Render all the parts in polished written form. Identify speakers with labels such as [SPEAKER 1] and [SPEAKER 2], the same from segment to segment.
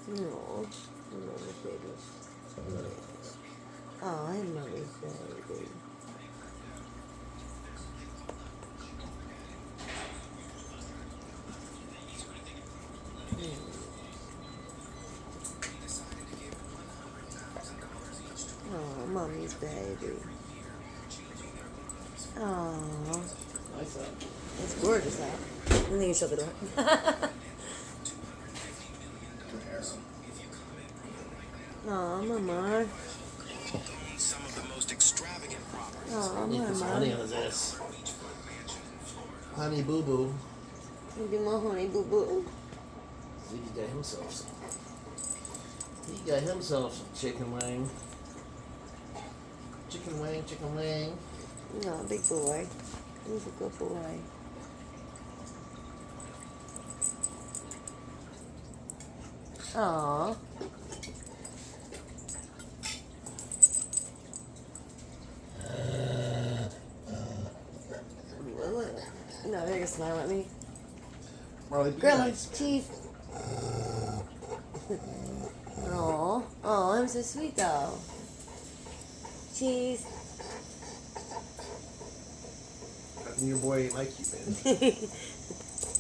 [SPEAKER 1] No, Mommy's baby. Oh, I'm Mommy's baby. Oh, Mommy's baby. Oh,
[SPEAKER 2] Nice up.
[SPEAKER 1] it's gorgeous out. And then you shut the door. Oh, Mama. Oh,
[SPEAKER 2] Need to put some honey
[SPEAKER 1] Mama.
[SPEAKER 2] on his ass. Honey boo boo.
[SPEAKER 1] You do more honey, boo boo.
[SPEAKER 2] He got himself some. He got himself some chicken wing. Chicken wing, chicken wing.
[SPEAKER 1] No, big boy. He's a good boy. Aww. No, they're gonna smile at me.
[SPEAKER 2] Marlee, be
[SPEAKER 1] Growling,
[SPEAKER 2] nice.
[SPEAKER 1] cheese. Aw, oh, I'm so sweet though. Cheese.
[SPEAKER 2] Your boy ain't like you, man.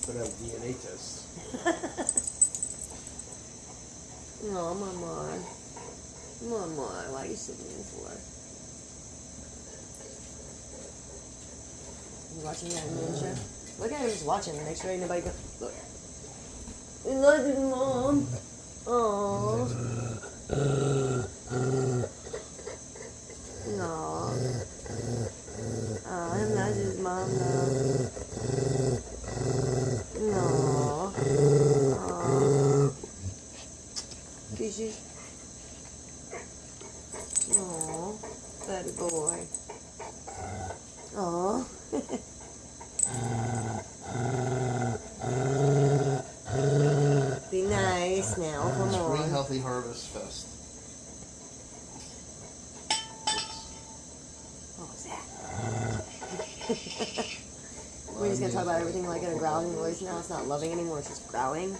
[SPEAKER 2] Put out a DNA test.
[SPEAKER 1] No, Mama. Mama, why are you sitting in for? You watching that ninja? Look at him just watching. Make sure ain't nobody go. Look. We love you, Mom. Aww. No. Oh, him not his mom though. No. Aww. Kisses. Aww. Buddy boy. Aww. Be nice now, come
[SPEAKER 2] Spring
[SPEAKER 1] on.
[SPEAKER 2] Healthy Harvest Fest.
[SPEAKER 1] What was that? We're just gonna talk about everything like in a growling voice now. It's not loving anymore, it's just growling.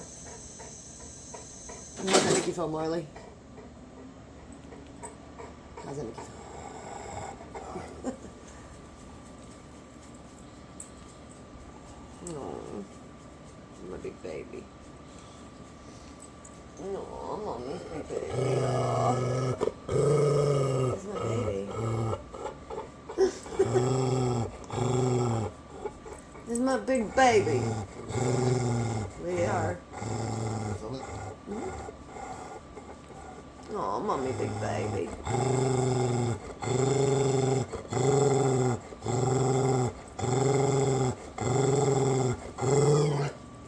[SPEAKER 1] How does that make you feel, Marlee? How does that make you feel? No, my big baby. No, Mommy's big baby. Aw. That's my baby. This is my big baby. We are.
[SPEAKER 2] Feel it?
[SPEAKER 1] Oh, Mommy, big baby.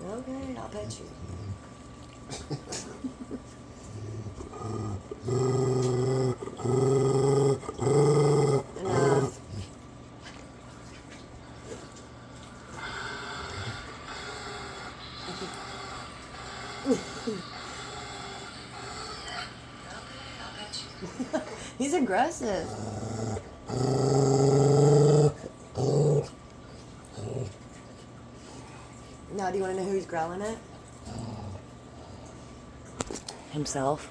[SPEAKER 1] Okay, I'll pet you. Enough. He's aggressive. Now, do you want to know who he's growling at? Himself.